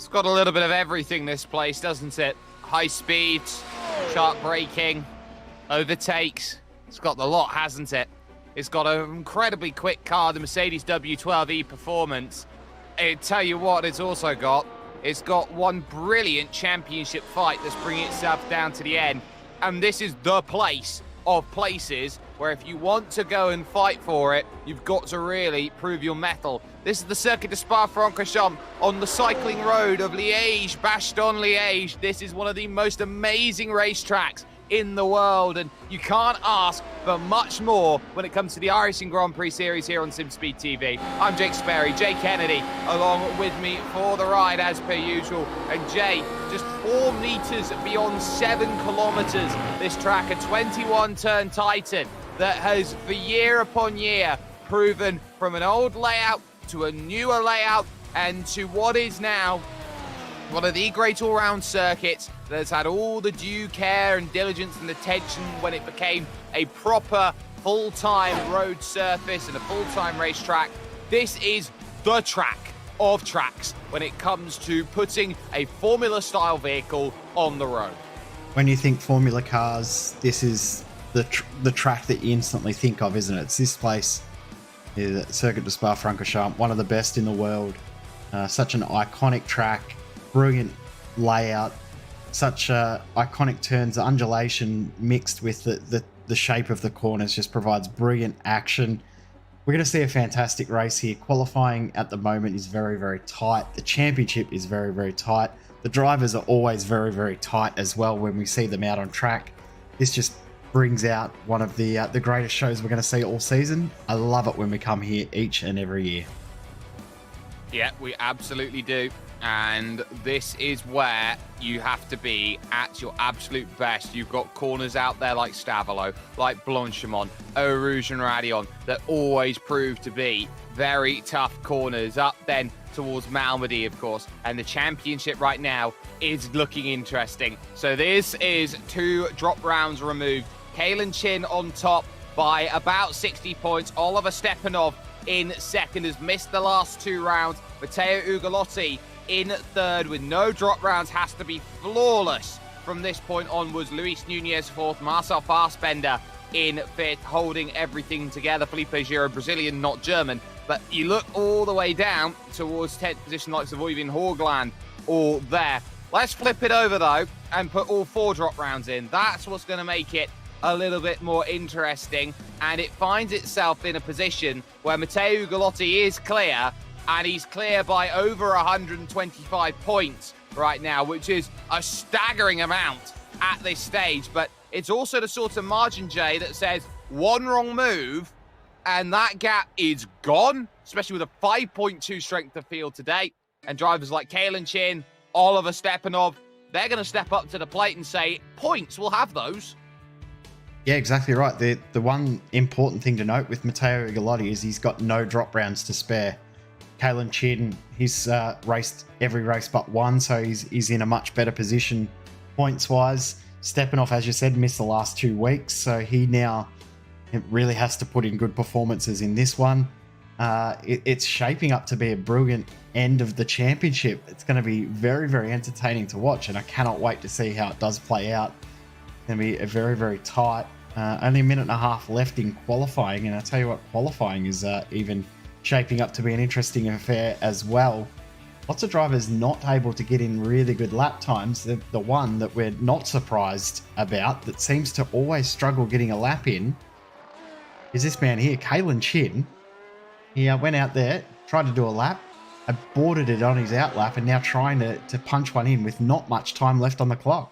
got a little bit of everything, this place, doesn't it? High speed, sharp braking, overtakes. It's got the lot, hasn't it? It's got an incredibly quick car, the Mercedes W12E Performance. I tell you what, it's also got. It's got one brilliant championship fight that's bringing itself down to the end. And this is the place of places where if you want to go and fight for it, you've got to really prove your mettle. This is the Circuit de Spa-Francorchamps on the cycling road of Liège, Bastogne-Liège. This is one of the most amazing racetracks in the world, and you can't ask for much more when it comes to the iRacing Grand Prix series here on SimSpeed TV. I'm Jake Sperry, Jay Kennedy, along with me for the ride as per usual. And Jay, just 4 meters beyond 7 kilometers, this track, a 21-turn Titan that has, for year upon year, proven from an old layout to a newer layout and to what is now one of the great all-round circuits that has had all the due care and diligence and attention when it became a proper full-time road surface and a full-time racetrack. This is the track of tracks when it comes to putting a Formula-style vehicle on the road. When you think Formula cars, this is the track that you instantly think of, isn't it? It's this place, Circuit de Spa-Francorchamps, one of the best in the world. Such an iconic track, brilliant layout, such iconic turns, undulation mixed with the shape of the corners just provides brilliant action. We're going to see a fantastic race here. Qualifying at the moment is very, very tight. The championship is very, very tight. The drivers are always very, very tight as well when we see them out on track. This just brings out one of the greatest shows we're going to see all season. I love it when we come here each and every year. Yeah, we absolutely do. And this is where you have to be at your absolute best. You've got corners out there like Stavelot, like Blanchimont, Eau Rouge and Radion that always prove to be very tough corners. Up then towards Malmedy, of course. And the championship right now is looking interesting. So this is 2 drop rounds removed. Kalen Chin on top by about 60 points. Oliver Stepanov in second has missed the last 2 rounds. Matteo Ugolotti in third with no drop rounds, has to be flawless from this point onwards. Luis Nunez fourth, Marcel Fassbender in fifth, holding everything together. Felipe Giro, Brazilian, not German. But you look all the way down towards 10th position, likes of Oyvind Horgland, all there. Let's flip it over, though, and put all 4 drop rounds in. That's what's going to make it a little bit more interesting. And it finds itself in a position where Matteo Ugolotti is clear, and he's clear by over 125 points right now, which is a staggering amount at this stage. But it's also the sort of margin, Jay, that says one wrong move and that gap is gone, especially with a 5.2 strength of field today. And drivers like Kalen Chin, Oliver Stepanov, they're going to step up to the plate and say, points, we'll have those. Yeah, exactly right. The one important thing to note with Matteo Ugolotti is he's got no drop rounds to spare. Kalen Chin, he's raced every race but one, so he's in a much better position points-wise. Stepanov, as you said, missed the last 2 weeks, so he now really has to put in good performances in this one. It's shaping up to be a brilliant end of the championship. It's going to be very, very entertaining to watch, and I cannot wait to see how it does play out. It's going to be a very, very tight, only a minute and a half left in qualifying, and I tell you what, qualifying is even shaping up to be an interesting affair as well. Lots of drivers not able to get in really good lap times. The one that we're not surprised about that seems to always struggle getting a lap in is this man here, Kalen Chin. He went out there, tried to do a lap, aborted it on his out lap, and now trying to punch one in with not much time left on the clock.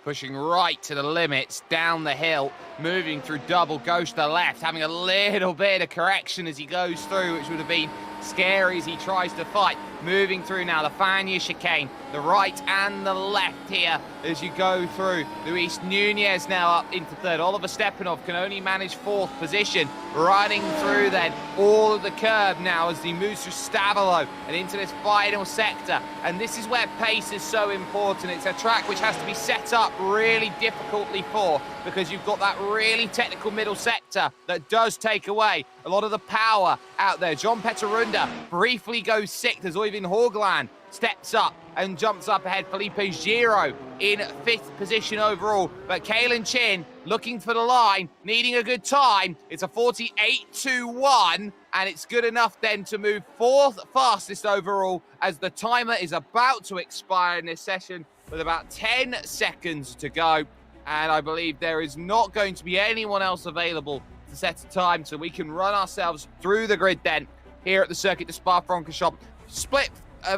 Pushing right to the limits, down the hill, moving through double, goes to the left, having a little bit of correction as he goes through, which would have been scary as he tries to fight. Moving through now, the Fania chicane, the right and the left here as you go through. Luis Nunez now up into third. Oliver Stepanov can only manage 4th position. Running through then all of the curve now as he moves through Stavelot and into this final sector. And this is where pace is so important. It's a track which has to be set up really difficultly for, because you've got that really technical middle sector that does take away a lot of the power out there. John Peterunda briefly goes 6th as Oyvind Horgland steps up and jumps up ahead. Felipe Giro in 5th position overall. But Kalen Chin looking for the line, needing a good time. It's a 48.21, and it's good enough then to move 4th fastest overall as the timer is about to expire in this session with about 10 seconds to go. And I believe there is not going to be anyone else available to set a time, so we can run ourselves through the grid then here at the Circuit de Spa-Francorchamps. Split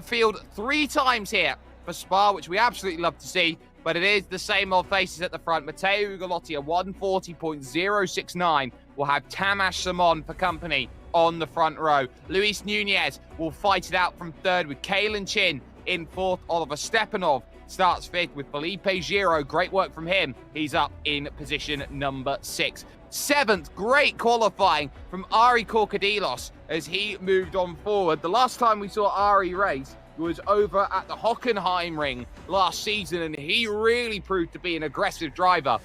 field 3 times here for Spa, which we absolutely love to see, but it is the same old faces at the front. Matteo Ugolotti, a 140.069, will have Tamas Simon for company on the front row. Luis Nunez will fight it out from 3rd with Kalen Chin in 4th. Oliver Stepanov starts 5th with Felipe Giro. Great work from him. He's up in position number 6. 7th, great qualifying from Ari Korkadilos as he moved on forward. The last time we saw Ari race was over at the Hockenheimring last season, and he really proved to be an aggressive driver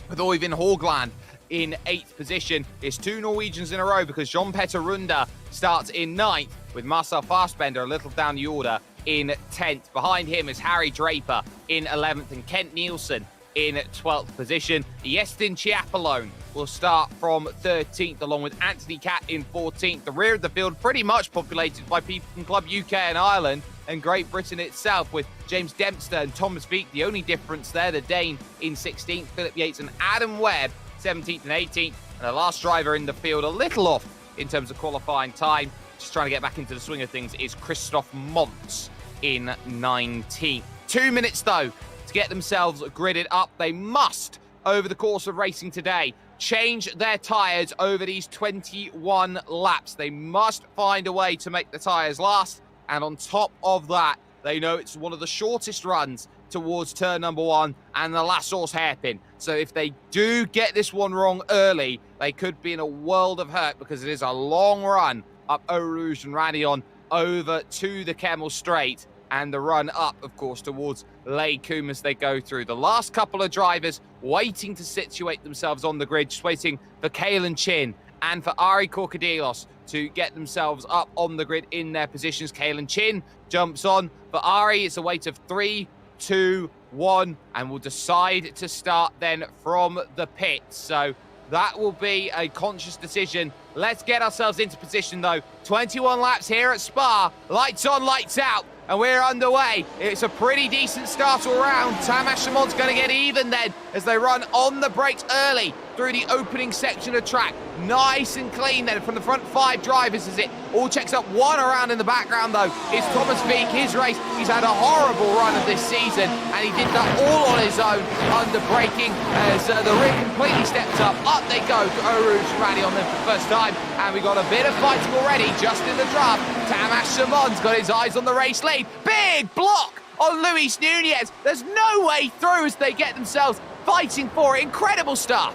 with Oyvind Horgland in 8th position. It's 2 Norwegians in a row because John Peterunda starts in 9th with Marcel Fassbender a little down the order in 10th. Behind him is Harry Draper in 11th and Kent Nielsen in 12th position. Yestin Chiapalone will start from 13th along with Anthony Catt in 14th. The rear of the field pretty much populated by people from Club UK and Ireland and Great Britain itself, with James Dempster and Thomas Veek. The only difference there, the Dane in 16th, Philip Yates and Adam Webb 17th and 18th. And the last driver in the field, a little off in terms of qualifying time, just trying to get back into the swing of things, is Christoph Montz in 19th. 2 minutes though to get themselves gridded up. They must, over the course of racing today, change their tyres over these 21 laps. They must find a way to make the tyres last. And on top of that, they know it's one of the shortest runs towards turn number 1 and the last source hairpin. So if they do get this one wrong early, they could be in a world of hurt because it is a long run up Eau Rouge and Radion over to the Kemmel Straight, and the run up, of course, towards Les Combes as they go through. The last couple of drivers waiting to situate themselves on the grid, just waiting for Kalen Chin and for Ari Korkadilos to get themselves up on the grid in their positions. Kalen Chin jumps on. For Ari, it's a wait of 3, 2, 1, and will decide to start then from the pits. So that will be a conscious decision. Let's get ourselves into position, though. 21 laps here at Spa. Lights on, lights out, and we're underway. It's a pretty decent start all round. Tamas Simon's going to get even then as they run on the brakes early through the opening section of track. Nice and clean then from the front 5 drivers as it all checks up. One around in the background, though, is Thomas Veek. His race, he's had a horrible run of this season, and he did that all on his own under braking as the rear completely stepped up. Up they go to Eau Rouge Rally on them for the first time, and we got a bit of fighting already just in the drum. Tamas Simon's got his eyes on the race lead. Big block on Luis Nunez. There's no way through as they get themselves fighting for it. Incredible stuff.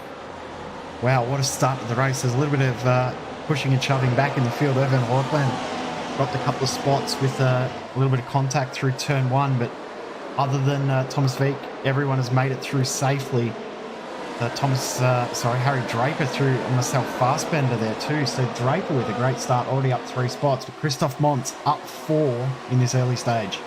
Wow, what a start to the race. There's a little bit of pushing and shoving back in the field. Oyvind Horgland dropped a couple of spots with a little bit of contact through turn 1, but other than Thomas Veek, everyone has made it through safely. Harry Draper through Marcel Fassbender there too. So Draper with a great start, already up 3 spots, but Christoph Montz up 4 in this early stage.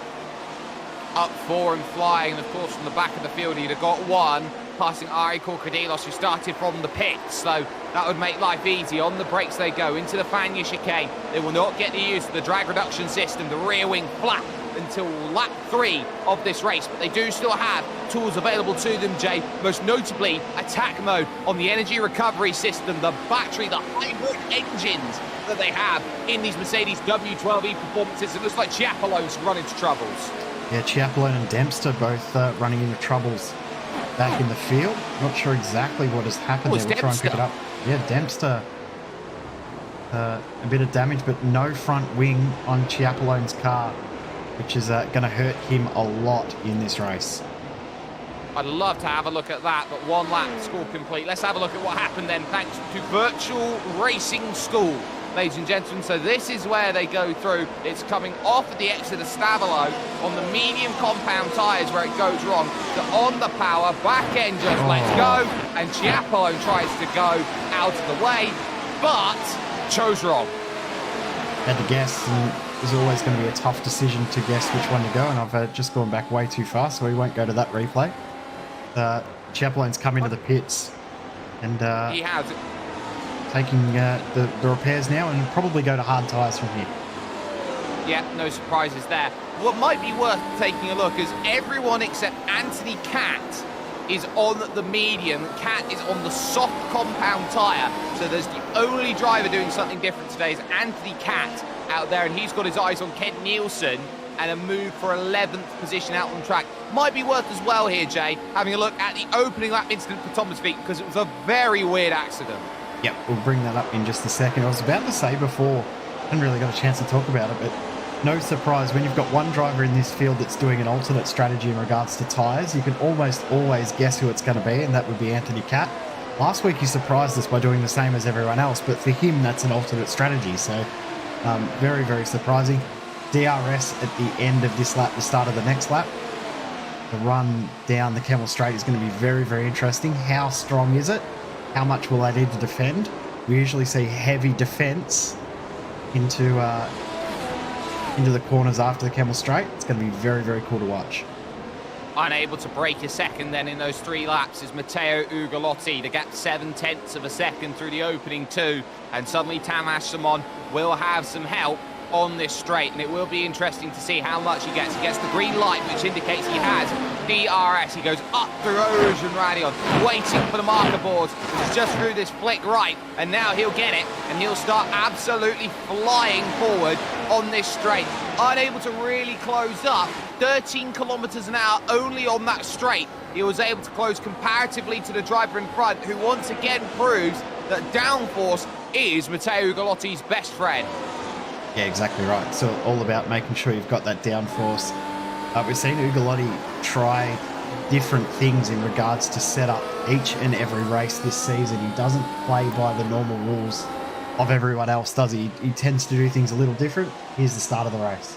Up 4 and flying, and of course from the back of the field he'd have got 1, passing Ari Korkadilos, who started from the pits, so that would make life easy. On the brakes they go into the Fania chicane. They will not get the use of the drag reduction system, the rear wing flap, until lap 3 of this race, but they do still have tools available to them, Jay, most notably attack mode on the energy recovery system, the battery, the hybrid engines that they have in these Mercedes W12E performances. It looks like Chiapalone's run into troubles. Yeah, Chiapalone and Dempster both running into troubles back in the field. Not sure exactly what has happened there. We'll try and pick it up. Yeah, Dempster, a bit of damage, but no front wing on Chiapalone's car, which is going to hurt him a lot in this race. I'd love to have a look at that, but 1 lap score complete. Let's have a look at what happened then, thanks to Virtual Racing School, ladies and gentlemen. So this is where they go through. It's coming off at the exit of Stavolo on the medium compound tyres where it goes wrong. So on the power, back end just lets go, and Chiapalone tries to go out of the way, but chose wrong. had to guess, and it was always going to be a tough decision to guess which one to go, and I've just gone back way too far, so we won't go to that replay. Chiapellone's come into the pits, and he has taking the repairs now, and probably go to hard tyres from here. Yeah, no surprises there. What might be worth taking a look is everyone except Anthony Catt is on the medium. Catt is on the soft compound tyre. So there's the only driver doing something different today is Anthony Catt out there, and he's got his eyes on Kent Nielsen and a move for 11th position out on track. Might be worth as well here, Jay, having a look at the opening lap incident for Thomas Feet, because it was a very weird accident. Yep, we'll bring that up in just a second. I was about to say before, I hadn't really got a chance to talk about it, but no surprise, when you've got one driver in this field that's doing an alternate strategy in regards to tyres, you can almost always guess who it's going to be, and that would be Anthony Catt. Last week he surprised us by doing the same as everyone else, but for him that's an alternate strategy, so very, very surprising. DRS at the end of this lap, the start of the next lap. The run down the Kemmel straight is going to be very, very interesting. How strong is it? How much will they need to defend? We usually see heavy defence into the corners after the Kemmel straight. It's going to be very, very cool to watch. Unable to break a second then in those 3 laps is Matteo Ugolotti. The gap 7/10 of a second through the opening 2, and suddenly Tamas Simon will have some help on this straight, and it will be interesting to see how much he gets. He gets the green light, which indicates he has DRS. He goes up through Rouge and Radion, waiting for the marker boards. It's just through this flick right, and now he'll get it, and he'll start absolutely flying forward on this straight. Unable to really close up, 13 kilometers an hour only on that straight. He was able to close comparatively to the driver in front, who once again proves that downforce is Matteo Ugalotti's best friend. Yeah, exactly right. It's all about making sure you've got that downforce. We've seen Ugolotti try different things in regards to setup each and every race this season. He doesn't play by the normal rules of everyone else, does he? He tends to do things a little different. Here's the start of the race.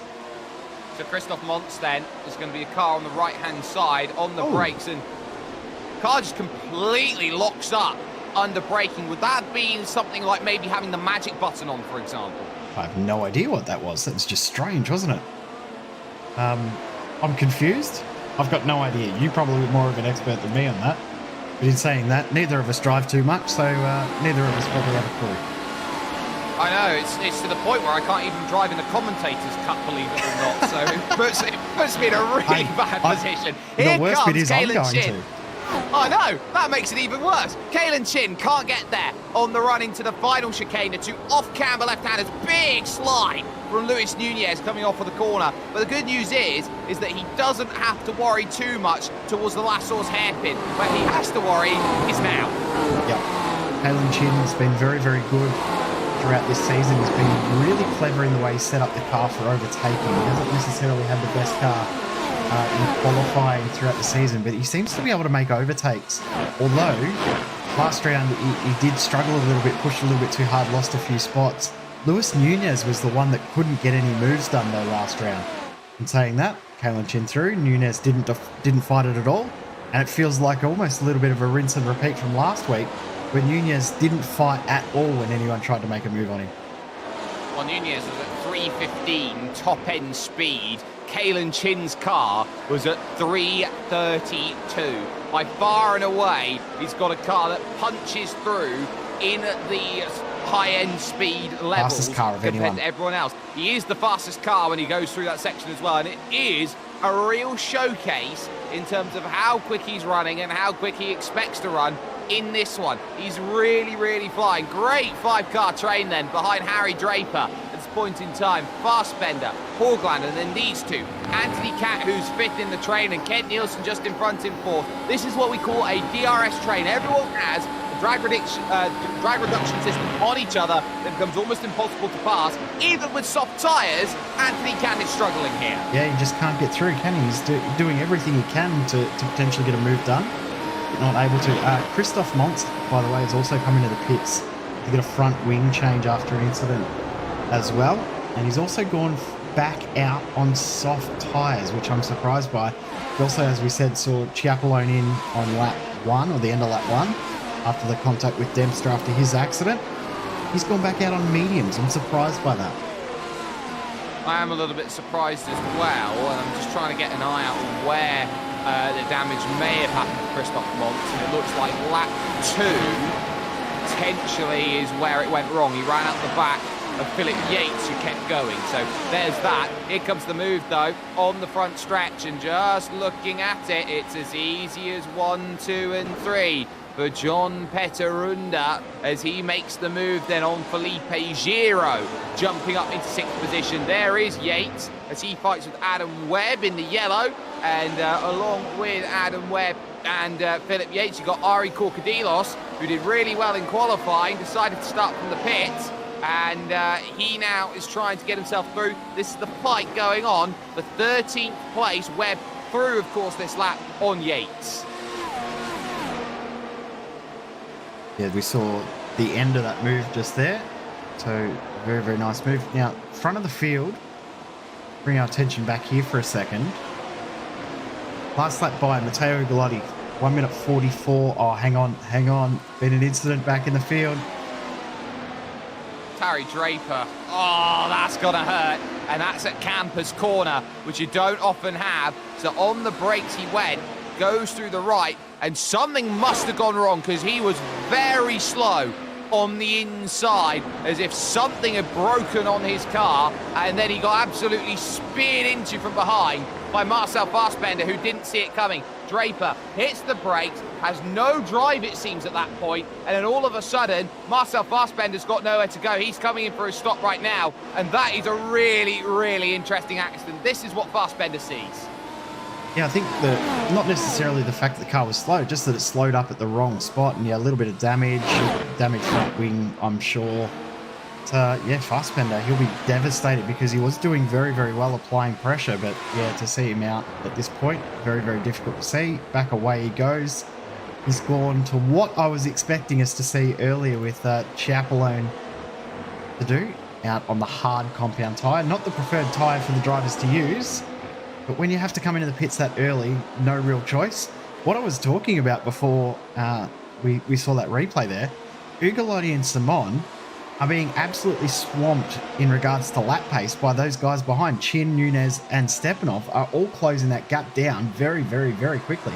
So Christoph Montz then, there's going to be a car on the right-hand side on the brakes, and the car just completely locks up under braking. Would that be something like maybe having the magic button on, for example? I have no idea what that was. That was just strange, wasn't it? I'm confused. I've got no idea. You probably are more of an expert than me on that. But in saying that, neither of us drive too much, so neither of us probably have a clue. I know, it's to the point where I can't even drive in the commentator's cup, believe it or not. So it puts me in a really bad position. Here the worst comes bit is I'm Kalen going Chin. to. I know, that makes it even worse. Kalen Chin can't get there on the run into the final chicane. Two off-camber left-handers, big slide from Luis Nunez coming off of the corner. But the good news is that he doesn't have to worry too much towards the Lassour's hairpin. Where he has to worry is now. Yep. Kalen Chin has been very, very good throughout this season. He's been really clever in the way he set up the car for overtaking. He hasn't necessarily had the best car in qualifying throughout the season, but he seems to be able to make overtakes. Although last round he did struggle a little bit, pushed a little bit too hard, lost a few spots. Luis Nunez was the one that couldn't get any moves done though last round. In saying that, Kalen Chin through, Nunez didn't fight it at all, and it feels like almost a little bit of a rinse and repeat from last week, where Nunez didn't fight at all when anyone tried to make a move on him. Well, Nunez was at 315 top-end speed. Kalen Chin's car was at 332. By far and away, he's got a car that punches through in the high-end speed levels fastest car of compared anyone. to everyone else. He is the fastest car when he goes through that section as well, and it is a real showcase in terms of how quick he's running and how quick he expects to run in this one. He's really, really flying. Great 5-car train then behind Harry Draper at this point in time. Fassbender, Horgland, and then these two. Anthony Catt, who's 5th in the train, and Kent Nielsen just in front in 4th. This is what we call a DRS train. Everyone has a drag reduction system on each other that becomes almost impossible to pass. Even with soft tyres, Anthony Catt is struggling here. Yeah, he just can't get through, can he? He's doing everything he can to potentially get a move done. Not able to. Christoph Montz, by the way, has also come into the pits to get a front wing change after an incident as well. And he's also gone back out on soft tyres, which I'm surprised by. He also, as we said, saw Chiapellone in on lap 1, or the end of lap 1, after the contact with Dempster after his accident. He's gone back out on mediums. I'm surprised by that. I am a little bit surprised as well, and I'm just trying to get an eye out on where the damage may have happened to Christoph Montz, and it looks like lap 2 potentially is where it went wrong. He ran out the back of Philip Yates, who kept going. So there's that. Here comes the move, though, on the front stretch, and just looking at it, it's as easy as 1, 2, and 3 for John Petterunda as he makes the move then on Felipe Giro, jumping up into 6th position. There is Yates as he fights with Adam Webb in the yellow, and along with Adam Webb and Philip Yates, you've got Ari Korkadilos, who did really well in qualifying, decided to start from the pits, and he now is trying to get himself through. This is the fight going on. The 13th place, Webb through, of course, this lap on Yates. Yeah, we saw the end of that move just there. So, very, very nice move. Now, front of the field, bring our attention back here for a second. Last lap by Matteo Ugolotti, 1 minute 44. Oh, hang on. Been an incident back in the field. Harry Draper. Oh, that's going to hurt. And that's at Camper's corner, which you don't often have. So on the brakes he went, goes through the right, and something must have gone wrong because he was very slow on the inside, as if something had broken on his car, and then he got absolutely speared into from behind by Marcel Fassbender, who didn't see it coming. Draper hits the brakes, has no drive, it seems, at that point, and then all of a sudden, Marcel Fassbender's got nowhere to go. He's coming in for a stop right now, and that is a really, really interesting accident. This is what Fassbender sees. Yeah, I think not necessarily the fact that the car was slow, just that it slowed up at the wrong spot, and yeah, a little bit of damage front wing, I'm sure. But yeah, Fassbender, he'll be devastated because he was doing very, very well applying pressure, but yeah, to see him out at this point, very, very difficult to see. Back away he goes. He's gone to what I was expecting us to see earlier with Chapelone to do, out on the hard compound tyre, not the preferred tyre for the drivers to use. But when you have to come into the pits that early, no real choice. What I was talking about before we saw that replay there, Ugolotti and Simon are being absolutely swamped in regards to lap pace by those guys behind. Chin, Nunez, and Stepanov are all closing that gap down very, very, very quickly.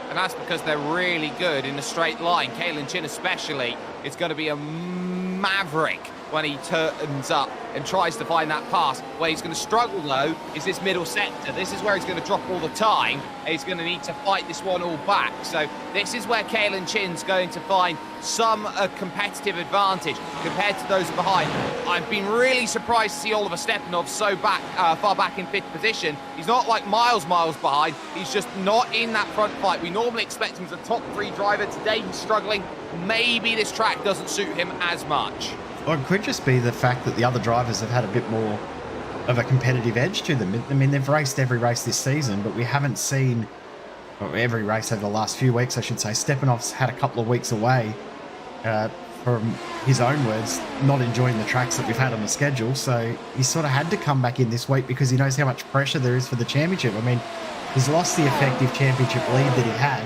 And that's because they're really good in a straight line. Kalen Chin especially is going to be a maverick when he turns up and tries to find that pass. Where he's going to struggle, though, is this middle sector. This is where he's going to drop all the time, and he's going to need to fight this one all back. So this is where Kalen Chin's going to find some competitive advantage compared to those behind. I've been really surprised to see Oliver Stepanov so far back in 5th position. He's not like miles behind. He's just not in that front fight. We normally expect him as a top 3 driver. Today he's struggling. Maybe this track doesn't suit him as much. Or it could just be the fact that the other drivers have had a bit more of a competitive edge to them. I mean, they've raced every race this season, but we haven't seen, or every race over the last few weeks, I should say. Stepanov's had a couple of weeks away, from his own words, not enjoying the tracks that we've had on the schedule. So he sort of had to come back in this week because he knows how much pressure there is for the championship. I mean, he's lost the effective championship lead that he had.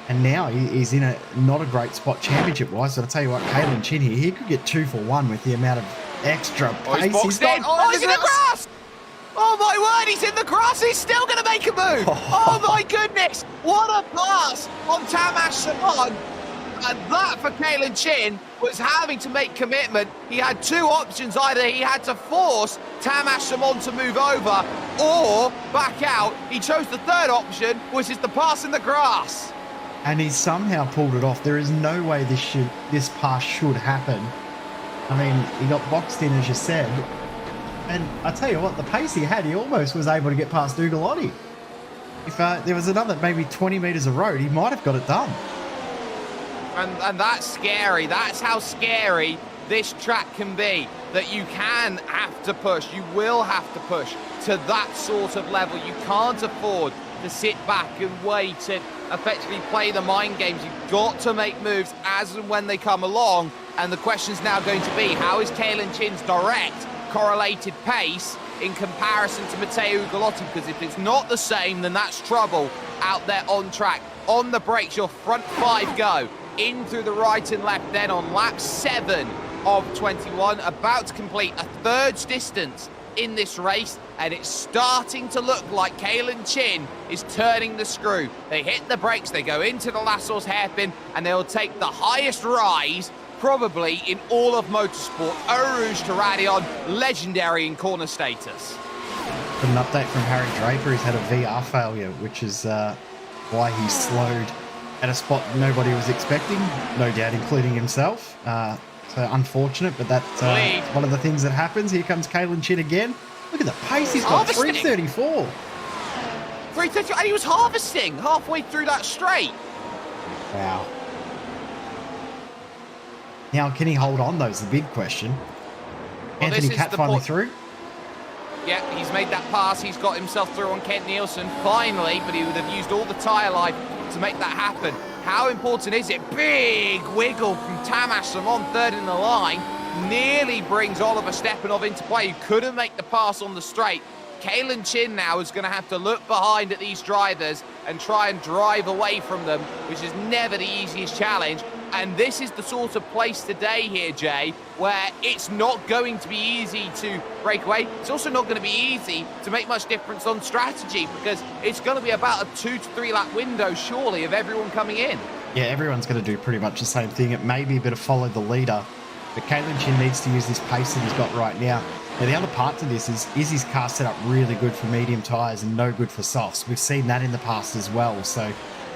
And now he's in not a great spot championship-wise. So I'll tell you what, Kalen Chin here, he could get 2 for 1 with the amount of extra pace he's got. Oh, he's in the grass! Oh, my word, he's in the grass. He's still going to make a move. Oh, my goodness. What a pass on Tamas Simon. And that, for Kalen Chin, was having to make commitment. He had 2 options. Either he had to force Tamas Simon to move over or back out. He chose the 3rd option, which is the pass in the grass. And he somehow pulled it off. There is no way this pass should happen. I mean, he got boxed in, as you said. And I tell you what, the pace he had, he almost was able to get past Ugolotti. If there was another maybe 20 metres of road, he might have got it done. And that's scary. That's how scary this track can be. That you can have to push. You will have to push to that sort of level. You can't afford to sit back and wait and effectively play the mind games. You've got to make moves as and when they come along. And the question's now going to be, how is Kalen Chin's direct correlated pace in comparison to Matteo Ugolotti? Because if it's not the same, then that's trouble out there on track. On the brakes, your front 5 go. In through the right and left. Then on lap 7 of 21, about to complete a third's distance in this race, and it's starting to look like Kalen Chin is turning the screw. They hit the brakes, they go into the Lasso's hairpin, and they'll take the highest rise probably in all of motorsport. Eau Rouge to Radion, legendary in corner status. An update from Harry Draper. He's had a VR failure, which is why he slowed at a spot nobody was expecting, no doubt including himself. So unfortunate, but that's one of the things that happens. Here comes Kalen Chin again. Look at the pace. He's got 334. 334, and he was harvesting halfway through that straight. Wow. Now, can he hold on, though, is the big question. Well, Anthony Catt finally through. Yeah, he's made that pass. He's got himself through on Kent Nielsen, finally, but he would have used all the tyre life to make that happen. How important is it? Big wiggle from Tamas Simon, third in the line. Nearly brings Oliver Stepanov into play, who couldn't make the pass on the straight. Kalen Chin now is going to have to look behind at these drivers and try and drive away from them, which is never the easiest challenge. And this is the sort of place today here, Jay, where it's not going to be easy to break away. It's also not going to be easy to make much difference on strategy, because it's going to be about a 2 to 3 lap window, surely, of everyone coming in. Yeah, everyone's going to do pretty much the same thing. It may be a bit of follow the leader, but Kalen Chin needs to use this pace that he's got right now. Now, the other part to this is his car set up really good for medium tyres and no good for softs? We've seen that in the past as well. So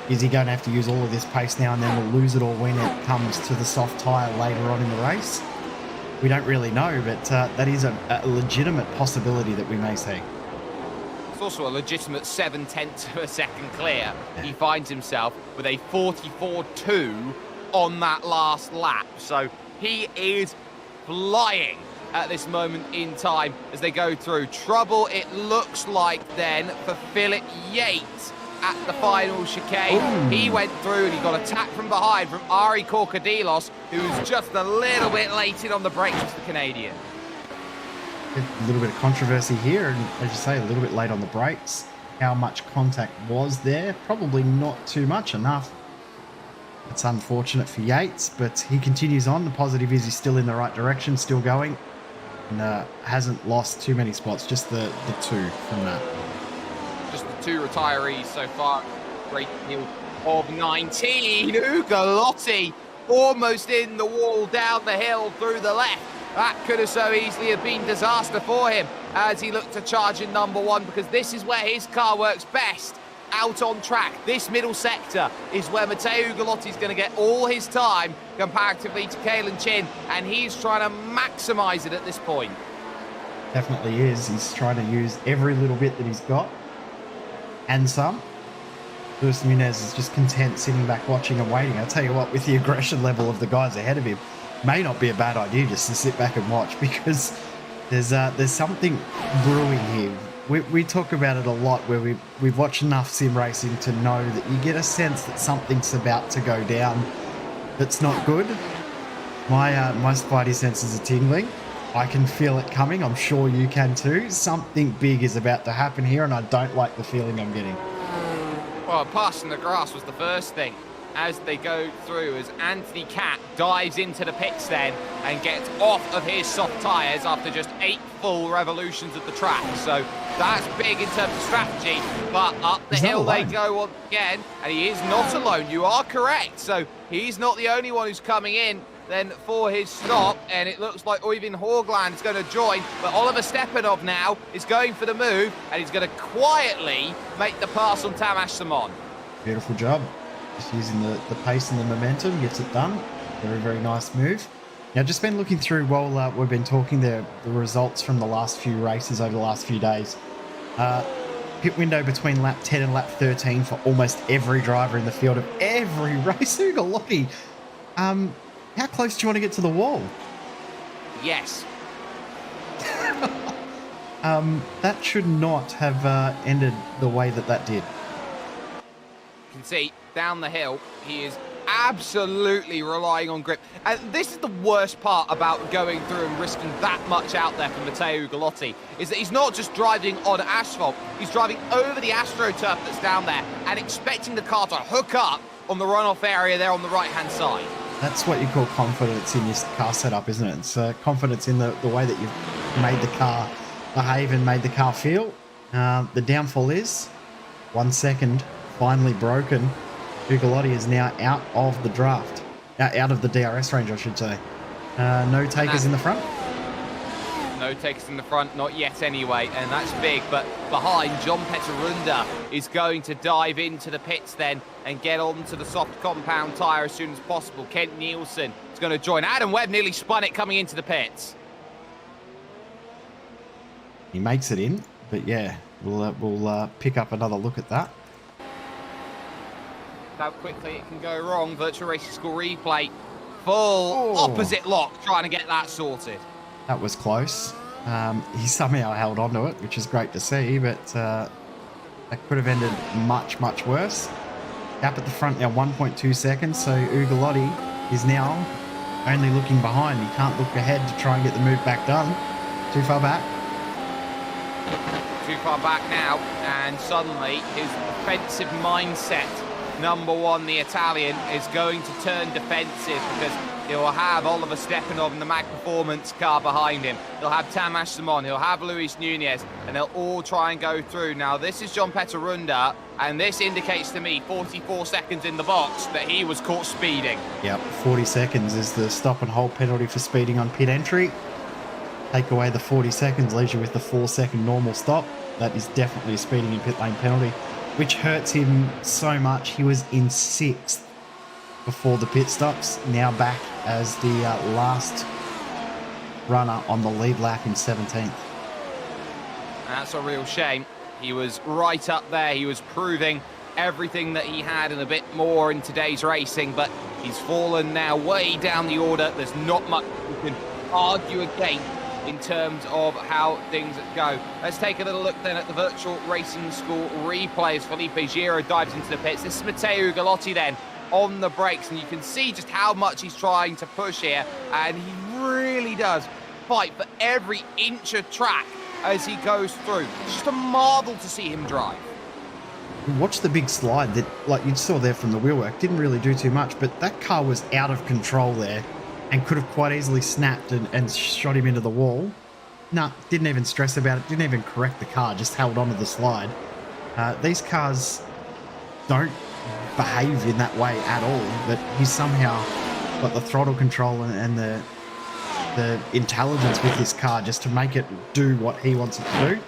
is he going to have to use all of this pace now and then we'll lose it all when it comes to the soft tyre later on in the race? We don't really know, but that is a legitimate possibility that we may see. It's also a legitimate 7/10 of a second clear. He finds himself with a 44.2 on that last lap. So he is flying at this moment in time as they go through. Trouble, it looks like, then, for Philip Yates at the final chicane. Ooh. He went through and he got attacked from behind from Ari Korkadilos, who's just a little bit late in on the brakes as the Canadian. A little bit of controversy here, and as you say, a little bit late on the brakes. How much contact was there? Probably not too much, enough. It's unfortunate for Yates, but he continues on. The positive is he's still in the right direction, still going, and hasn't lost too many spots, just the two from that. Just the two retirees so far. Great deal of 19. Ugolotti almost in the wall, down the hill, through the left. That could have so easily have been disaster for him as he looked to charge in number one, because this is where his car works best. Out on track, this middle sector is where Matteo Ugolotti is going to get all his time comparatively to Kalen Chin, and he's trying to maximise it at this point. Definitely is. He's trying to use every little bit that he's got, and some. Luis Munez is just content sitting back watching and waiting. I'll tell you what, with the aggression level of the guys ahead of him, may not be a bad idea just to sit back and watch, because there's something brewing here. We talk about it a lot, where we've watched enough sim racing to know that you get a sense that something's about to go down that's not good. My spidey senses are tingling. I can feel it coming. I'm sure you can too. Something big is about to happen here, and I don't like the feeling I'm getting. Well, passing the grass was the first thing as they go through, as Anthony Catt dives into the pits then and gets off of his soft tyres after just 8 full revolutions of the track. So that's big in terms of strategy, but up the hill they go on again, and he is not alone. You are correct. So he's not the only one who's coming in then for his stop, and it looks like Oyvind Haugland is going to join, but Oliver Stepanov now is going for the move, and he's going to quietly make the pass on Tamas Simon. Beautiful job. Just using the pace and the momentum, gets it done. Very, very nice move. Now, just been looking through while we've been talking the results from the last few races over the last few days. Pit window between lap 10 and lap 13 for almost every driver in the field of every race. Ugolotti, how close do you want to get to the wall? Yes. That should not have ended the way that did. You can see down the hill, he is absolutely relying on grip. And this is the worst part about going through and risking that much out there for Matteo Ugolotti, is that he's not just driving on asphalt, he's driving over the AstroTurf that's down there and expecting the car to hook up on the runoff area there on the right-hand side. That's what you call confidence in your car setup, isn't it? It's confidence in the way that you've made the car behave and made the car feel. The downfall is 1 second, finally broken. Ugolotti is now out of the draft, out of the DRS range, I should say. No takers in the front. No takers in the front, not yet anyway, and that's big. But behind, John Peterunda is going to dive into the pits then and get onto the soft compound tyre as soon as possible. Kent Nielsen is going to join. Adam Webb nearly spun it coming into the pits. He makes it in, but yeah, we'll pick up another look at that. How quickly it can go wrong. Virtual Racing School replay. Full opposite lock, trying to get that sorted. That was close. He somehow held on to it, which is great to see, but that could have ended much, much worse. Gap at the front now, 1.2 seconds, so Ugolotti is now only looking behind. He can't look ahead to try and get the move back done. Too far back. Too far back now, and suddenly his offensive mindset, number one, the Italian, is going to turn defensive because he'll have Oliver Stepanov in the Mag Performance car behind him. He'll have Tamas Simon, he'll have Luis Nunez, and they'll all try and go through. Now, this is John Peterunda, and this indicates to me 44 seconds in the box that he was caught speeding. Yep, 40 seconds is the stop and hold penalty for speeding on pit entry. Take away the 40 seconds, leaves you with the 4-second normal stop. That is definitely a speeding in pit lane penalty, which hurts him so much. He was in 6th before the pit stops, now back as the last runner on the lead lap in 17th. That's a real shame. He was right up there. He was proving everything that he had and a bit more in today's racing, but he's fallen now way down the order. There's not much you can argue against in terms of how things go. Let's take a little look then at the Virtual Racing School replay as Felipe Giro dives into the pits. This is Matteo Ugolotti then on the brakes, and you can see just how much he's trying to push here, and he really does fight for every inch of track as he goes through. It's just a marvel to see him drive. Watch the big slide that, like you saw there from the wheelwork, didn't really do too much, but that car was out of control there and could have quite easily snapped and shot him into the wall. No, didn't even stress about it, didn't even correct the car, just held onto the slide. These cars don't behave in that way at all, but he's somehow got the throttle control and the intelligence with this car just to make it do what he wants it to do.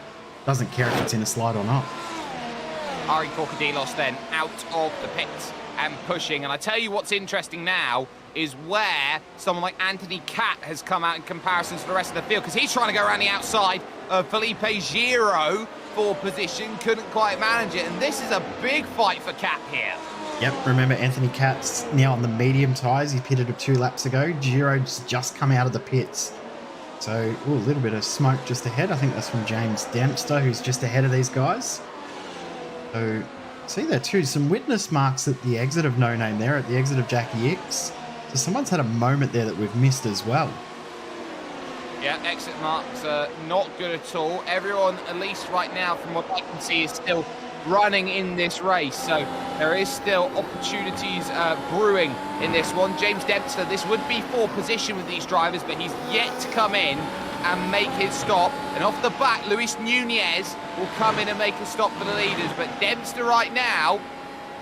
Doesn't care if it's in a slide or not. Ari Corcadilos then out of the pits and pushing, and I tell you what's interesting now is where someone like Anthony Catt has come out in comparison to the rest of the field, because he's trying to go around the outside of Felipe Giro for position, couldn't quite manage it, and this is a big fight for Catt here. Yep, remember Anthony Catt's now on the medium tyres. He pitted 2 laps ago. Giro's just come out of the pits. So, a little bit of smoke just ahead. I think that's from James Dempster, who's just ahead of these guys. So, see there too, some witness marks at the exit of No Name there, at the exit of Jackie X. So someone's had a moment there that we've missed as well. Yeah, exit marks are not good at all. Everyone, at least right now, from what I can see, is still running in this race. So there is still opportunities brewing in this one. James Dempster, this would be for position with these drivers, but he's yet to come in and make his stop. And off the back, Luis Nunez will come in and make a stop for the leaders. But Dempster right now,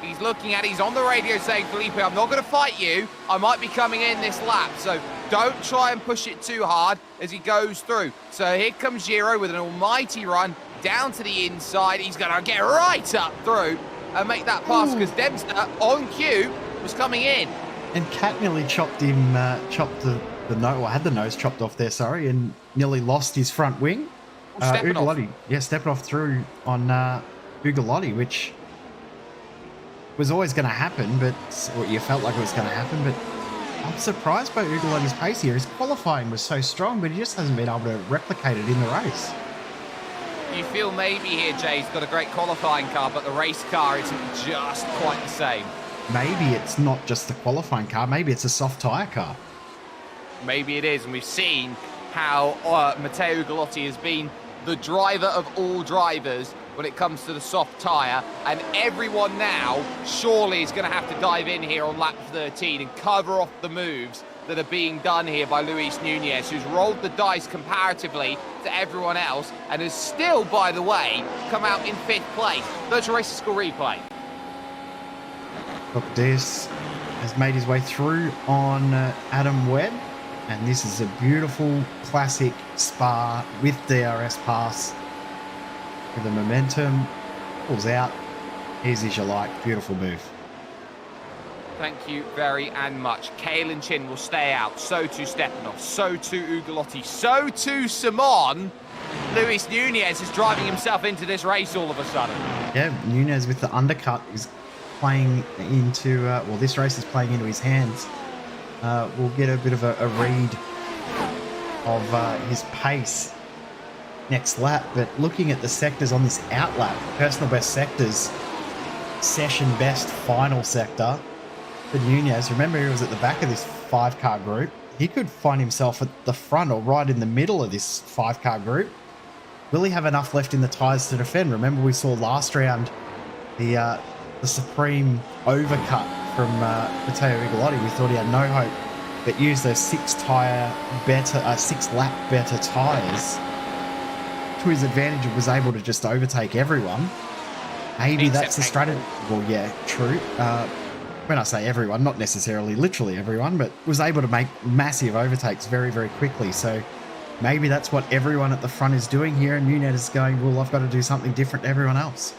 he's looking at, he's on the radio saying, Felipe, I'm not going to fight you. I might be coming in this lap. So don't try and push it too hard as he goes through. So here comes Giro with an almighty run down to the inside. He's going to get right up through and make that pass because Dempster on cue was coming in. And Catt nearly chopped him, chopped the nose, or had the nose chopped off there, sorry, and nearly lost his front wing. Ugolotti, yeah, Stepanov through on Ugolotti, which was always going to happen, but or you felt like it was going to happen, but I'm surprised by Ugolotti's pace here. His qualifying was so strong, but he just hasn't been able to replicate it in the race. You feel maybe here, Jay's got a great qualifying car, but the race car isn't just quite the same. Maybe it's not just the qualifying car, maybe it's a soft tyre car. Maybe it is, and we've seen how Matteo Ugolotti has been the driver of all drivers when it comes to the soft tyre. And everyone now surely is going to have to dive in here on lap 13 and cover off the moves that are being done here by Luis Nunez, who's rolled the dice comparatively to everyone else and has still, by the way, come out in 5th place. Virtual Racing School replay. Look, this has made his way through on Adam Webb, and this is a beautiful classic Spa with DRS pass. With the momentum, pulls out, easy as you like, beautiful move. Thank you very much. Kalen Chin will stay out. So too Stepanov. So too Ugolotti. So too Simon. Luis Nunez is driving himself into this race all of a sudden. Yeah, Nunez with the undercut is playing into, well, this race is playing into his hands. We'll get a bit of a read of his pace next lap. But looking at the sectors on this outlap, personal best sectors, session best final sector, for Nunez, remember he was at the back of this 5-car group. He could find himself at the front or right in the middle of this 5-car group. Will he have enough left in the tyres to defend? Remember we saw last round the supreme overcut from Matteo Ugolotti. We thought he had no hope, but used those 6-lap better tyres to his advantage and was able to just overtake everyone. Maybe that's the strategy. Well, yeah, true. When I say everyone, not necessarily literally everyone, but was able to make massive overtakes very, very quickly. So maybe that's what everyone at the front is doing here. And Nunez is going, well, I've got to do something different to everyone else.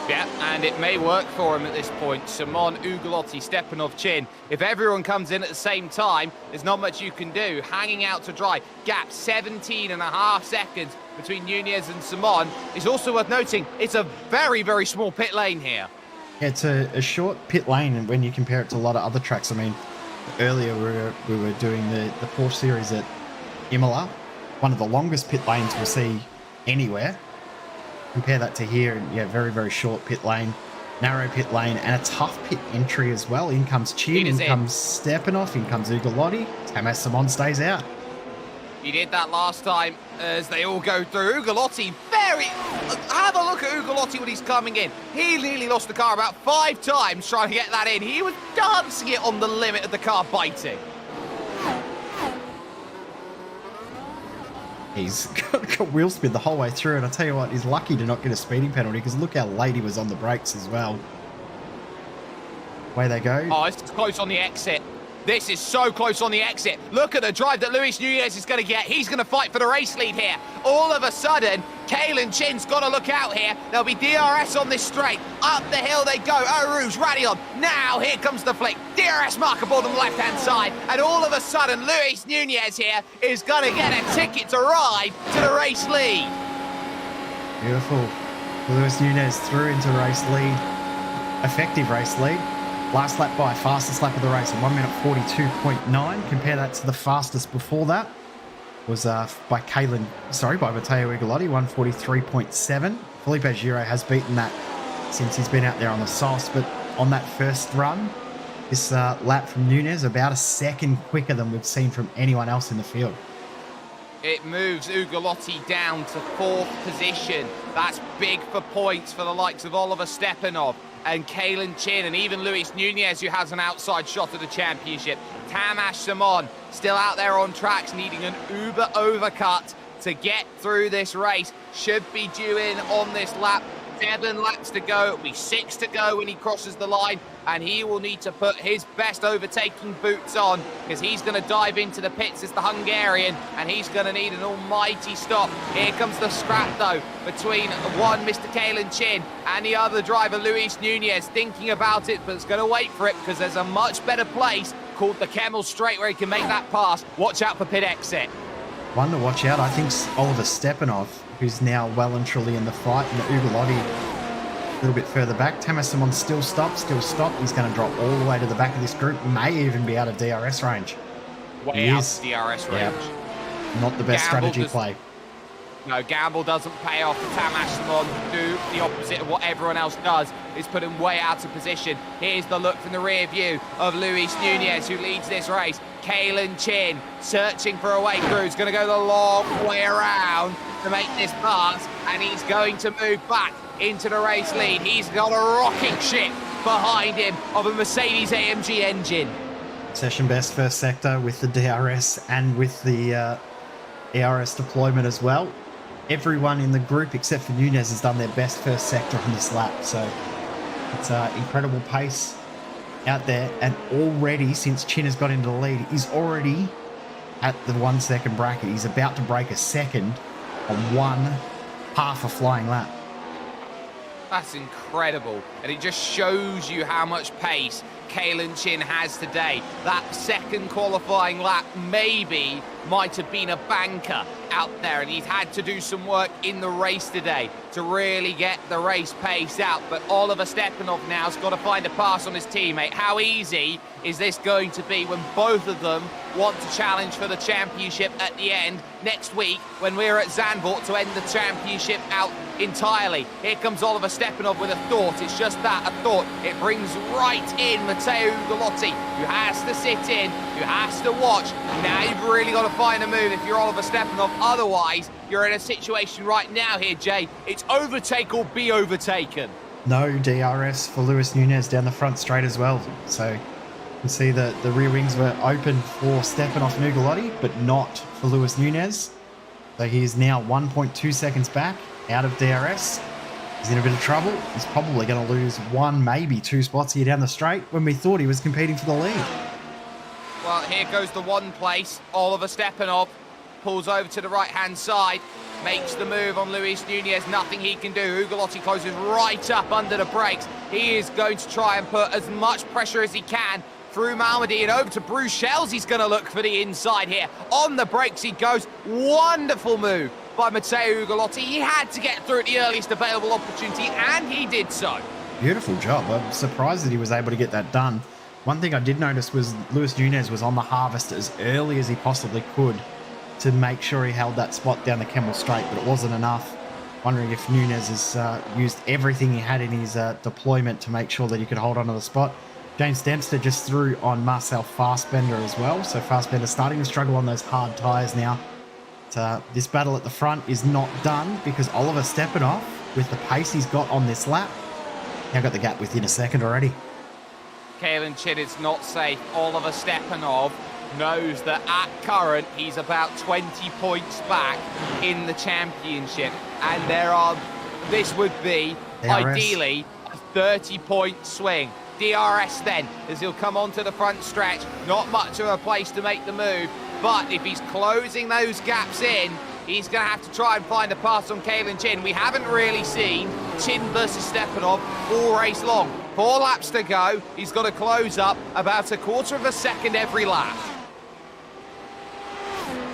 Yeah, and it may work for him at this point. Simon, Ugolotti, Stepanov, Chin. If everyone comes in at the same time, there's not much you can do. Hanging out to dry. Gap 17.5 seconds between Nunez and Simon. It's also worth noting, it's a very, very small pit lane here. Yeah, it's a short pit lane, and when you compare it to a lot of other tracks, I mean, earlier we were doing the Porsche series at Imola, one of the longest pit lanes we'll see anywhere. Compare that to here, and yeah, very, very short pit lane, narrow pit lane, and a tough pit entry as well. In comes Chin, in comes Stepanov, in comes Ugolotti. Tamas Simon stays out. He did that last time as they all go through. Ugolotti, have a look at Ugolotti when he's coming in. He nearly lost the car about 5 times trying to get that in. He was dancing it on the limit of the car, biting. He's got wheel spin the whole way through, and I tell you what, he's lucky to not get a speeding penalty because look how late he was on the brakes as well. Away they go. Oh, it's close on the exit. This is so close on the exit. Look at the drive that Luis Nunez is going to get. He's going to fight for the race lead here. All of a sudden, Kalen Chin's got to look out here. There'll be DRS on this straight. Up the hill they go. Eau Rouge, Radion. Now, here comes the flick. DRS marker board on the left-hand side. And all of a sudden, Luis Nunez here is going to get a ticket to ride to the race lead. Beautiful. Luis Nunez through into race lead. Effective race lead. Last lap by, fastest lap of the race, 1 minute 42.9. Compare that to the fastest before that. Was by Matteo Ugolotti, 143.7. Felipe Giro has beaten that since he's been out there on the sauce, but on that first run, this lap from Nunez, about a second quicker than we've seen from anyone else in the field. It moves Ugolotti down to 4th position. That's big for points for the likes of Oliver Stepanov and Kalen Chin, and even Luis Nunez, who has an outside shot at the championship. Tamas Simon still out there on tracks, needing an uber overcut to get through this race. Should be due in on this lap. 7 laps to go. It'll be 6 to go when he crosses the line, and he will need to put his best overtaking boots on because he's going to dive into the pits as the Hungarian, and he's going to need an almighty stop. Here comes the scrap, though, between one Mr. Kalen Chin and the other driver, Luis Nunez, thinking about it, but it's going to wait for it because there's a much better place called the Kemmel Straight where he can make that pass. Watch out for pit exit. One to watch out, I think, Oliver Stepanov, who's now well and truly in the fight, and Ugolotti a little bit further back. Tamas Simon still stopped. He's going to drop all the way to the back of this group, may even be out of DRS range. Way out of DRS range. Not the best strategy play. No, gamble doesn't pay off for Tamas Simon to do the opposite of what everyone else does, is put him way out of position. Here's the look from the rear view of Luis Nunez, who leads this race. Kalen Chin searching for a way through. He's going to go the long way around to make this pass, and he's going to move back into the race lead. He's got a rocking ship behind him of a Mercedes AMG engine. Session best first sector with the DRS and with the ERS deployment as well. Everyone in the group except for Nunez has done their best first sector on this lap, so it's incredible pace out there. And already, since Chin has got into the lead, he's already at the 1 second bracket. He's about to break a second on half a flying lap. That's incredible, and it just shows you how much pace Kalen Chin has today. That second qualifying lap maybe might have been a banker out there, and he's had to do some work in the race today to really get the race pace out. But Oliver Stepanov now's got to find a pass on his teammate. How easy is this going to be when both of them want to challenge for the championship at the end next week when we're at Zandvoort to end the championship out entirely? Here comes Oliver Stepanov with a thought. It's just that, a thought. It brings right in Matteo Ugolotti, who has to sit in, who has to watch. Now you've really got to find a move if you're Oliver Stepanov. Otherwise, you're in a situation right now here, Jay. It's overtake or be overtaken. No DRS for Luis Nunez down the front straight as well. So you can see that the rear wings were open for Stepanov and Ugolotti, but not for Luis Nunez. So he is now 1.2 seconds back out of DRS. He's in a bit of trouble. He's probably going to lose 1, maybe 2 spots here down the straight when we thought he was competing for the lead. Well, here goes the one place. Oliver Stepanov pulls over to the right-hand side, makes the move on Luis Nunez. Nothing he can do. Ugolotti closes right up under the brakes. He is going to try and put as much pressure as he can through Malmedy and over to Bruxelles. He's going to look for the inside here. On the brakes he goes. Wonderful move by Matteo Ugolotti. He had to get through at the earliest available opportunity, and he did so. Beautiful job. I'm surprised that he was able to get that done. One thing I did notice was Luis Nunez was on the harvest as early as he possibly could to make sure he held that spot down the Kemmel straight, but it wasn't enough. Wondering if Nunez has used everything he had in his deployment to make sure that he could hold onto the spot. James Dempster just threw on Marcel Fassbender as well, so Fassbender starting to struggle on those hard tyres now. But, this battle at the front is not done because Oliver Stepanov, with the pace he's got on this lap, now got the gap within a second already. Kalen Chin is not safe. Oliver Stepanov knows that at current he's about 20 points back in the championship, and this would be DRS. ideally a 30-point swing. DRS then, as he'll come onto the front stretch. Not much of a place to make the move, but if he's closing those gaps in, he's going to have to try and find a pass on Kalen Chin. We haven't really seen Chin versus Stepanov all race long. 4 laps to go. He's got to close up about a quarter of a second every lap.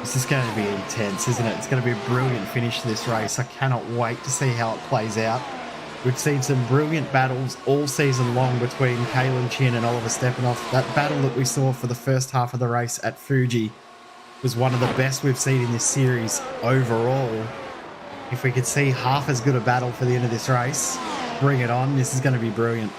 This is going to be intense, isn't it? It's going to be a brilliant finish to this race. I cannot wait to see how it plays out. We've seen some brilliant battles all season long between Kalen Chin and Oliver Stepanov. That battle that we saw for the first half of the race at Fuji was one of the best we've seen in this series overall. If we could see half as good a battle for the end of this race, bring it on. This is going to be brilliant.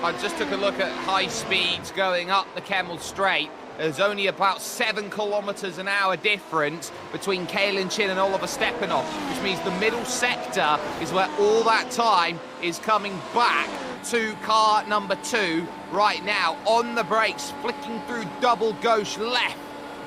I just took a look at high speeds going up the Kemmel Straight. There's only about 7 kilometers an hour difference between Kalen Chin and Oliver Stepanov, which means the middle sector is where all that time is coming back to car number 2 right now. On the brakes, flicking through double gauche left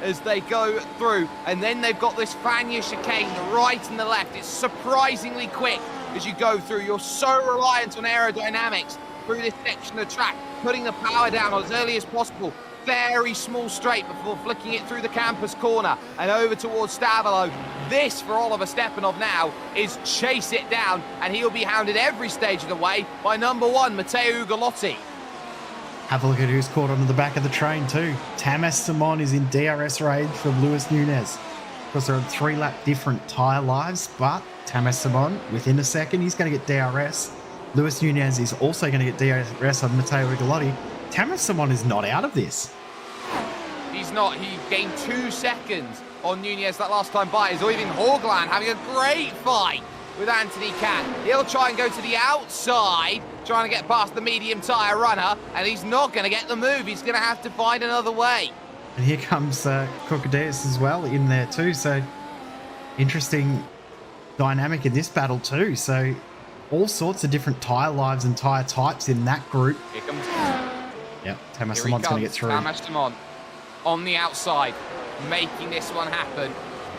as they go through, and then they've got this Fania chicane, the right and the left. It's surprisingly quick as you go through. You're so reliant on aerodynamics through this section of track, putting the power down as early as possible. Very small straight before flicking it through the campus corner and over towards Stavolo. This for Oliver Stepanov now is chase it down, and he'll be hounded every stage of the way by number 1, Matteo Ugolotti. Have a look at who's caught onto the back of the train too. Tamas Simon is in DRS range from Luis Nunez. Of course, they're on 3-lap different tyre lives, but Tamas Simon, within a second, he's going to get DRS. Luis Nunez is also going to get DRS on Matteo Ugolotti. Tamas Simon is not out of this. He's not. He gained 2 seconds on Nunez that last time by. Is Oyvind Haugland having a great fight with Anthony Catt. He'll try and go to the outside, trying to get past the medium tyre runner, and he's not going to get the move. He's going to have to find another way. And here comes Crocodius as well in there too. So interesting dynamic in this battle too. So all sorts of different tyre lives and tyre types in that group. Here comes... Yep, Thomas Simon's going to get through. Thomas Simon on the outside, making this one happen.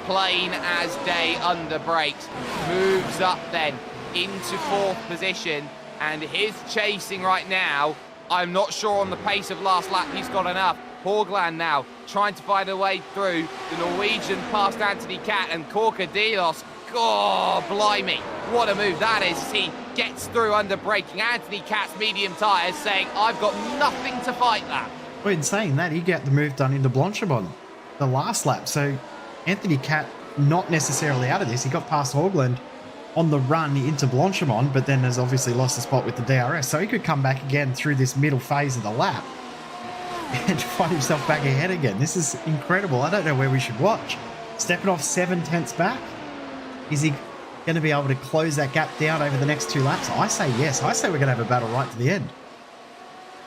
Plain as day under brakes. Moves up then into 4th position, and his chasing right now, I'm not sure on the pace of last lap he's got enough. Haugland now trying to find a way through. The Norwegian past Anthony Catt, and Crocodilos. Oh, blimey. What a move that is. He gets through under braking. Anthony Catt's medium tyres saying, I've got nothing to fight that. Well, in saying that, he got the move done into Blanchimont the last lap. So Anthony Catt not necessarily out of this. He got past Haugland on the run into Blanchimont, but then has obviously lost the spot with the DRS. So he could come back again through this middle phase of the lap and find himself back ahead again. This is incredible. I don't know where we should watch. Stepping off 7/10 back. Is he going to be able to close that gap down over the next 2 laps? I say yes. I say we're going to have a battle right to the end.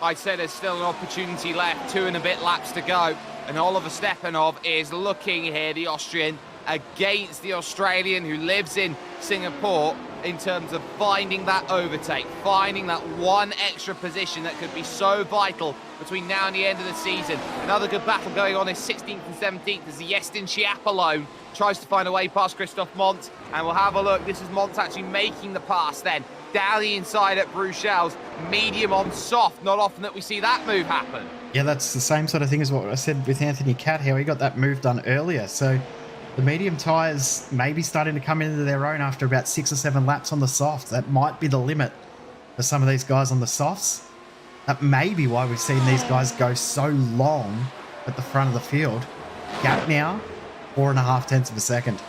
I'd say there's still an opportunity left. 2 and a bit laps to go. And Oliver Stepanov is looking here, the Austrian, against the Australian who lives in Singapore in terms of finding that overtake, finding that one extra position that could be so vital between now and the end of the season. Another good battle going on is 16th and 17th as the Yestin Chiapalone tries to find a way past Christophe Mont, and we'll have a look. This is Mont actually making the pass then down the inside at Bruxelles, medium on soft. Not often that we see that move happen. Yeah, that's the same sort of thing as what I said with Anthony Catt, how he got that move done earlier. So the medium tyres may be starting to come into their own after about 6 or 7 laps on the soft. That might be the limit for some of these guys on the softs. That may be why we've seen these guys go so long at the front of the field. Gap now, 4.5 tenths of a second.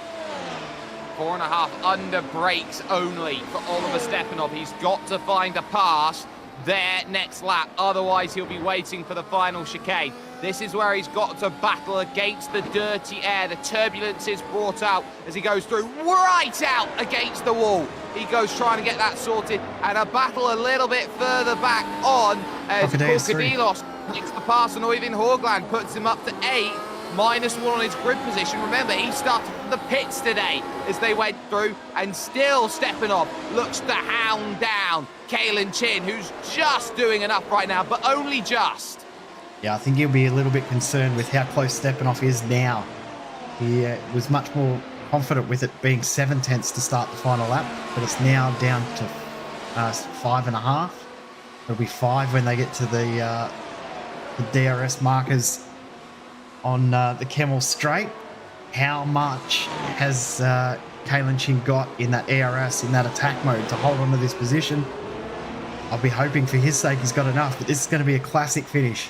4.5 under brakes only for Oliver Stepanov. He's got to find a pass there next lap, otherwise he'll be waiting for the final chicane. This is where he's got to battle against the dirty air. The turbulence is brought out as he goes through right out against the wall. He goes trying to get that sorted, and a battle a little bit further back on as Crocodilos makes the pass, and Oyvind Haugland puts him up to 8. -1 on his grid position. Remember, he started from the pits today as they went through, and still Stepanov looks to hound down Kalen Chin, who's just doing enough right now, but only just. Yeah, I think he'll be a little bit concerned with how close Stepanov is now. He was much more confident with it being 7 tenths to start the final lap, but it's now down to 5.5. It'll be 5 when they get to the DRS markers on the Kemmel straight. How much has Kalen Chin got in that ERS, in that attack mode, to hold on to this position? I'll be hoping for his sake he's got enough, but this is going to be a classic finish.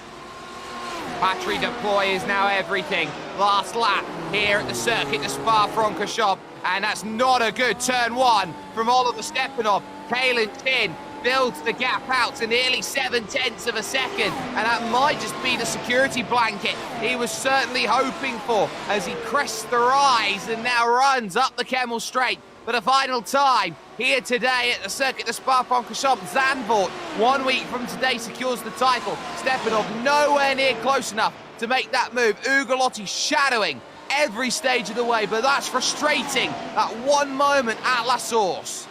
Battery deploy is now everything. Last lap here at the circuit, the Spa-Francorchamps, and that's not a good turn 1 from Oliver Stepanov. Kalen Chin builds the gap out to nearly 7 tenths of a second, and that might just be the security blanket he was certainly hoping for as he crests the rise and now runs up the Kemmel straight for the final time here today at the circuit, the Spa-Francorchamps. Zandvoort, 1 week from today, secures the title. Stepanov nowhere near close enough to make that move. Ugolotti shadowing every stage of the way, but that's frustrating. That one moment at La Source.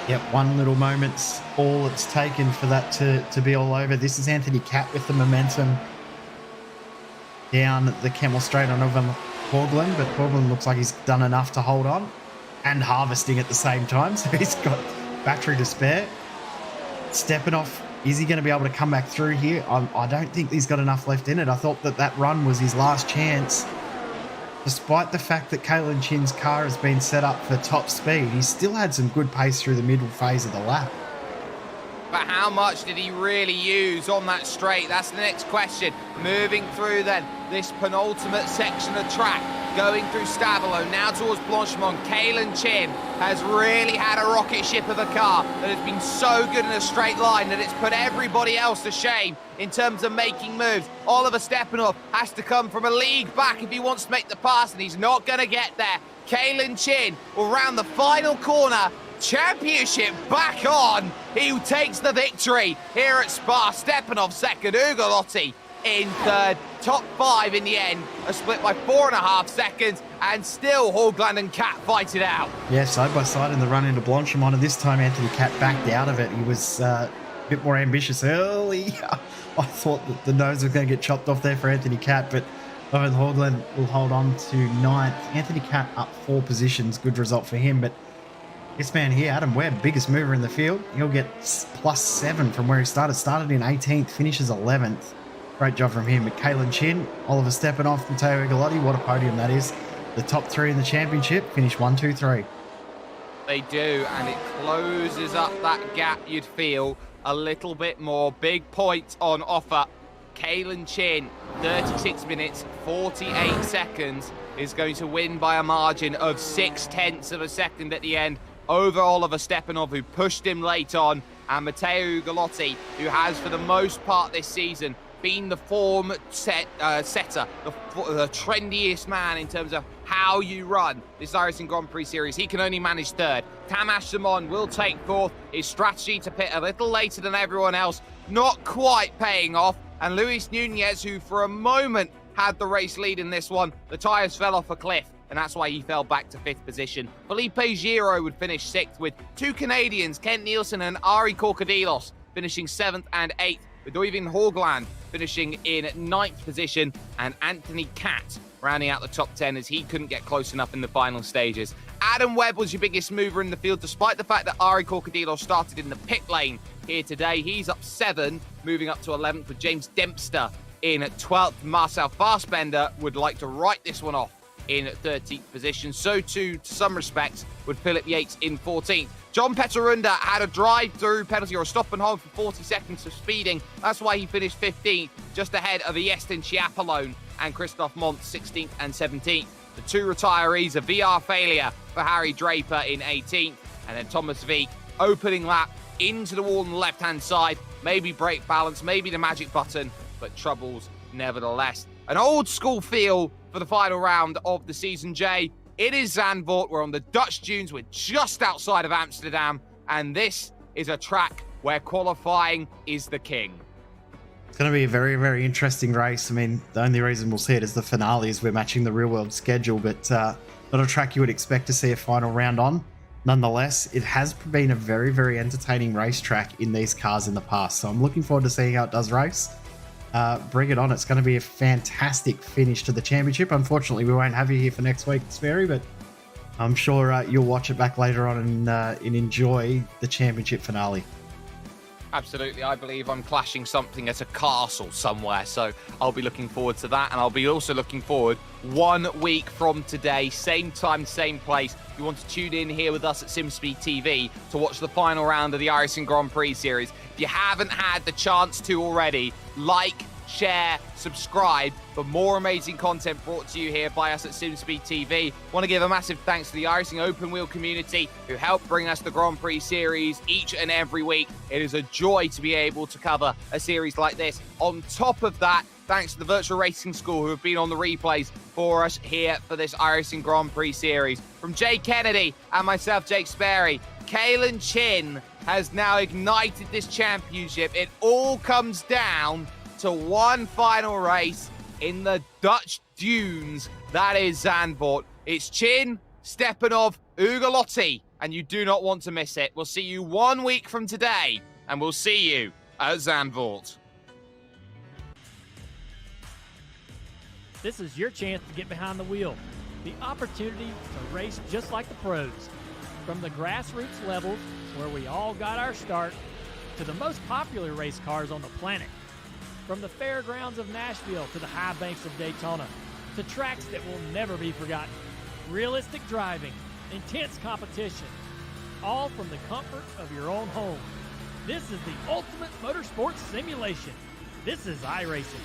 Yep, one little moment's all it's taken for that to be all over. This is Anthony Catt with the momentum down the Kemmel straight on over Haugland, but Haugland looks like he's done enough to hold on, and harvesting at the same time, so he's got battery to spare. Stepanov, is he going to be able to come back through here? I don't think he's got enough left in it. I thought that run was his last chance. Despite the fact that Kalen Chin's car has been set up for top speed, he's still had some good pace through the middle phase of the lap. But how much did he really use on that straight? That's the next question. Moving through then this penultimate section of track, going through Stavolo, now towards Blanchimont. Kalen Chin has really had a rocket ship of a car that has been so good in a straight line that it's put everybody else to shame in terms of making moves. Oliver Stepanov has to come from a league back if he wants to make the pass, and he's not going to get there. Kalen Chin will round the final corner. Championship back on. He takes the victory here at Spa. Stepanov second, Ugolotti in third. Top 5 in the end, a split by 4.5 seconds, and still Haugland and Catt fight it out. Yeah, side by side in the run into Blanchimont, and this time Anthony Catt backed out of it. He was a bit more ambitious early. I thought that the nose was going to get chopped off there for Anthony Catt, but Haugland will hold on to 9th. Anthony Catt up 4 positions, good result for him, but this man here, Adam Webb, biggest mover in the field, he'll get +7 from where he started in 18th, finishes 11th. Great job from him. But Kalen Chin, Oliver Stepanov, Matteo Ugolotti, what a podium that is. The top 3 in the championship finish 1, 2, 3. They do, and it closes up that gap, you'd feel, a little bit more. Big points on offer. Kalen Chin, 36 minutes, 48 seconds, is going to win by a margin of 0.6 of a second at the end over Oliver Stepanov, who pushed him late on, and Matteo Ugolotti, who has, for the most part this season, been the form setter, the trendiest man in terms of how you run this iRacing Grand Prix series. He can only manage 3rd. Tamas Simon will take 4th. His strategy to pit a little later than everyone else, not quite paying off. And Luis Nunez, who for a moment had the race lead in this one, the tyres fell off a cliff, and that's why he fell back to 5th position. Felipe Giro would finish 6th, with 2 Canadians, Kent Nielsen and Ari Korkadilos, finishing 7th and 8th, with Oyvind Haugland finishing in 9th position, and Anthony Catt rounding out the top 10 as he couldn't get close enough in the final stages. Adam Webb was your biggest mover in the field, despite the fact that Ari Korkadilos started in the pit lane here today. He's up 7, moving up to 11th, with James Dempster in 12th. Marcel Fassbender would like to write this one off in 13th position. So too, to some respects, would Philip Yates in 14th. John Petarunda had a drive-through penalty or a stop and hold for 40 seconds of speeding. That's why he finished 15th, just ahead of Iestin Chiapalone and Christophe Mont, 16th and 17th. The 2 retirees, a VR failure for Harry Draper in 18th, and then Thomas Vieck opening lap into the wall on the left-hand side. Maybe brake balance, maybe the magic button, but troubles nevertheless. An old-school feel for the final round of the season, Jay. It is Zandvoort. We're on the Dutch dunes. We're just outside of Amsterdam, and this is a track where qualifying is the king. It's going to be a very, very interesting race. I mean, the only reason we'll see it is the finale, is we're matching the real-world schedule, but not a track you would expect to see a final round on. Nonetheless, it has been a very, very entertaining racetrack in these cars in the past, so I'm looking forward to seeing how it does race. Bring it on. It's going to be a fantastic finish to the championship. Unfortunately, we won't have you here for next week, Sperry, but I'm sure you'll watch it back later on and enjoy the championship finale. Absolutely. I believe I'm clashing something at a castle somewhere, so I'll be looking forward to that, and I'll be also looking forward 1 week from today, same time, same place. If you want to tune in here with us at SimSpeed TV to watch the final round of the iRacing Grand Prix series. If you haven't had the chance to already, like, share, subscribe for more amazing content brought to you here by us at SimSpeed TV. Want to give a massive thanks to the iRacing Open Wheel community who help bring us the Grand Prix series each and every week. It is a joy to be able to cover a series like this. On top of that, thanks to the Virtual Racing School who have been on the replays for us here for this iRacing Grand Prix series. From Jay Kennedy and myself, Jake Sperry, Kalen Chin has now ignited this championship. It all comes down to one final race in the Dutch dunes. That is Zandvoort. It's Chin, Stepanov, Ugolotti, and you do not want to miss it. We'll see you 1 week from today, and we'll see you at Zandvoort. This is your chance to get behind the wheel. The opportunity to race just like the pros. From the grassroots levels, where we all got our start, to the most popular race cars on the planet. From the fairgrounds of Nashville to the high banks of Daytona, to tracks that will never be forgotten. Realistic driving, intense competition, all from the comfort of your own home. This is the ultimate motorsports simulation. This is iRacing.